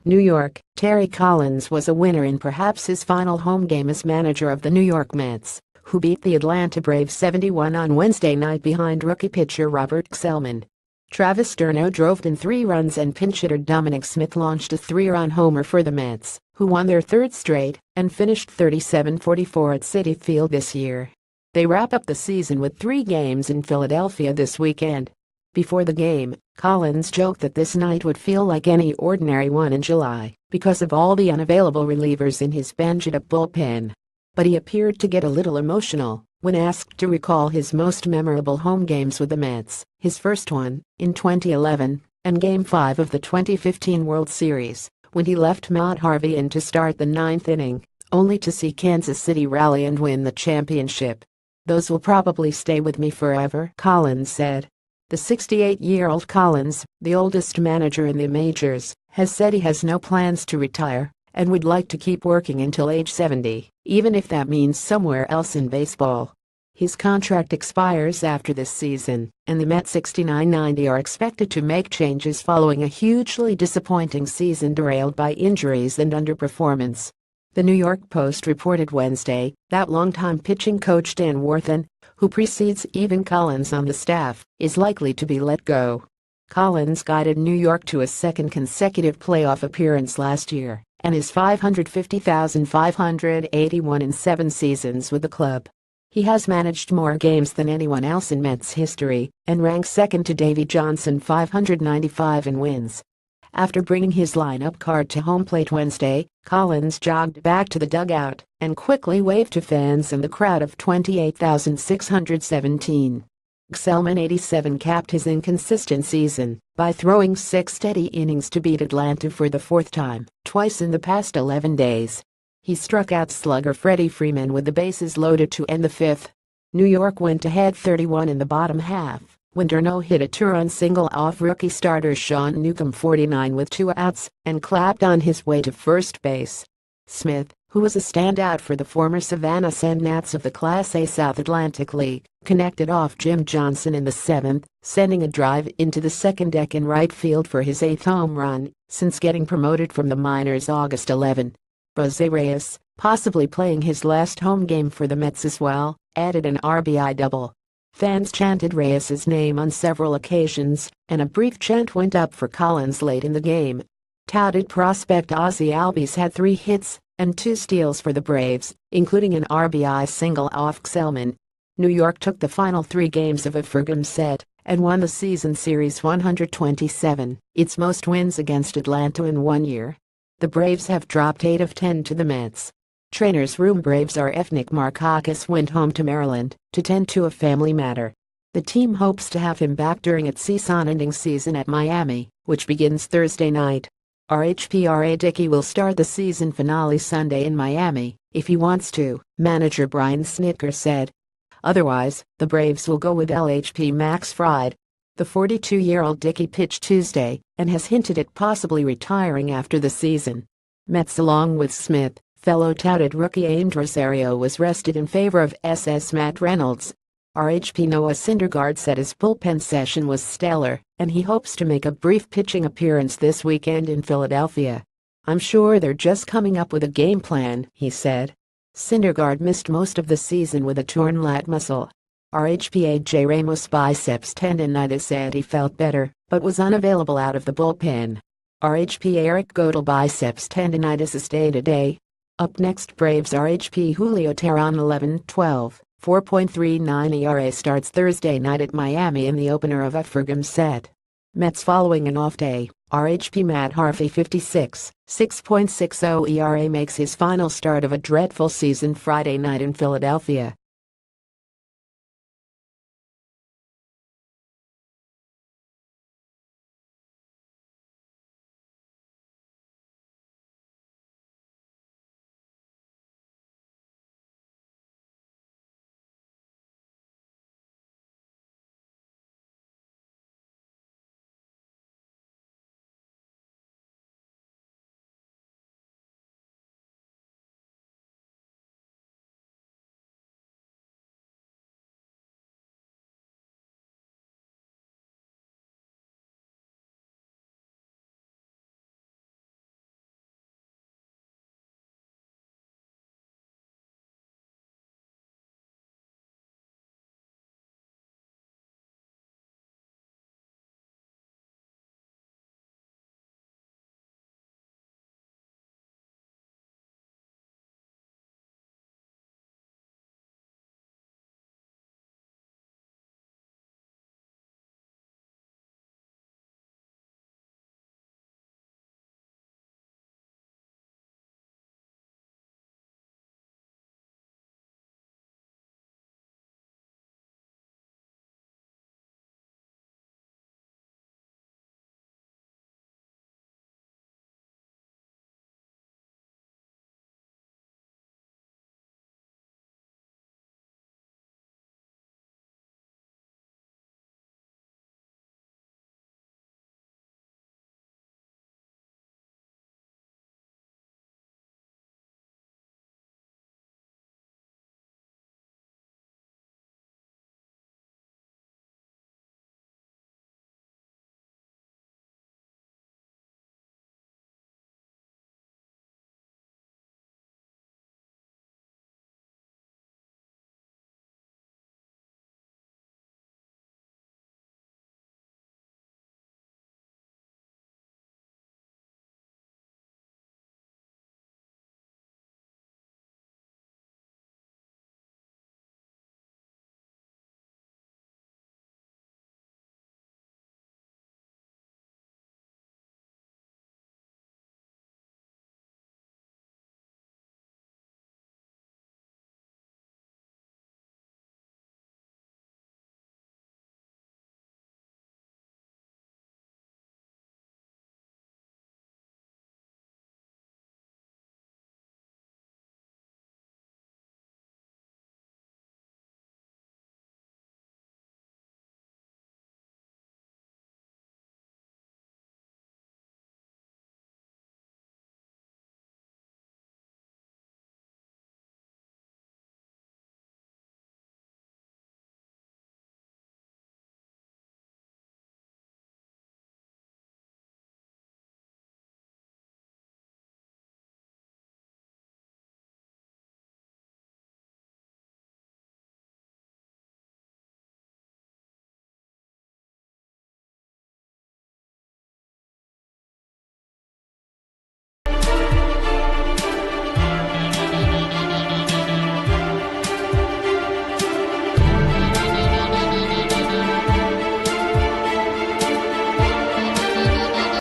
New York. Terry Collins was a winner in perhaps his final home game as manager of the New York Mets, who beat the Atlanta Braves 71 on Wednesday night behind rookie pitcher Robert Gsellman. Travis d'Arnaud drove in 3 runs and pinch hitter Dominic Smith launched a 3-run homer for the Mets, who won their 3rd straight and finished 37-44 at Citi Field this year. They wrap up the season with 3 games in Philadelphia this weekend. Before the game, Collins joked that this night would feel like any ordinary one in July because of all the unavailable relievers in his banged-up bullpen. But he appeared to get a little emotional when asked to recall his most memorable home games with the Mets, his first one, in 2011, and Game 5 of the 2015 World Series, when he left Matt Harvey in to start the 9th inning, only to see Kansas City rally and win the championship. "Those will probably stay with me forever," Collins said. The 68-year-old Collins, the oldest manager in the majors, has said he has no plans to retire and would like to keep working until age 70, even if that means somewhere else in baseball. His contract expires after this season, and the Mets 69-90 are expected to make changes following a hugely disappointing season derailed by injuries and underperformance. The New York Post reported Wednesday that longtime pitching coach Dan Warthen, who precedes Evan Collins on the staff, is likely to be let go. Collins guided New York to a 2nd consecutive playoff appearance last year and is .550,581 in 7 seasons with the club. He has managed more games than anyone else in Mets history and ranks second to Davey Johnson, 595 in wins. After bringing his lineup card to home plate Wednesday, Collins jogged back to the dugout and quickly waved to fans in the crowd of 28,617. Gsellman, 87, capped his inconsistent season by throwing 6 steady innings to beat Atlanta for the 4th time, twice in the past 11 days. He struck out slugger Freddie Freeman with the bases loaded to end the 5th. New York went ahead 31 in the bottom half when d'Arnaud hit a 2-run single off rookie starter Sean Newcomb, 49, with 2 outs and clapped on his way to first base. Smith, who was a standout for the former Savannah Sandgnats of the Class A South Atlantic League, connected off Jim Johnson in the 7th, sending a drive into the second deck in right field for his 8th home run since getting promoted from the minors August 11. Jose Reyes, possibly playing his last home game for the Mets as well, added an RBI double. Fans chanted Reyes' name on several occasions, and a brief chant went up for Collins late in the game. Touted prospect Ozzie Albies had 3 hits and 2 steals for the Braves, including an RBI single off Gsellman. New York took the final 3 games of a Ferguson set and won the season series 127, its most wins against Atlanta in 1 year. The Braves have dropped 8 of 10 to the Mets. Trainer's room Braves RF Nick Markakis went home to Maryland to tend to a family matter. The team hopes to have him back during its season-ending season at Miami, which begins Thursday night. RHPRA Dickey will start the season finale Sunday in Miami, if he wants to, manager Brian Snitker said. Otherwise, the Braves will go with LHP Max Fried. The 42-year-old Dickey pitched Tuesday and has hinted at possibly retiring after the season. Mets along with Smith, fellow touted rookie Amed Rosario was rested in favor of SS Matt Reynolds. RHP Noah Syndergaard said his bullpen session was stellar, and he hopes to make a brief pitching appearance this weekend in Philadelphia. "I'm sure they're just coming up with a game plan," he said. Syndergaard missed most of the season with a torn lat muscle. RHP AJ Ramos biceps tendonitis said he felt better, but was unavailable out of the bullpen. RHP Eric Godel biceps tendonitis is day-to-day. Up next, Braves RHP Julio Teheran, 11-12, 4.39 ERA starts Thursday night at Miami in the opener of a Ferguson set. Mets following an off day, RHP Matt Harvey, 56, 6.60 ERA makes his final start of a dreadful season Friday night in Philadelphia.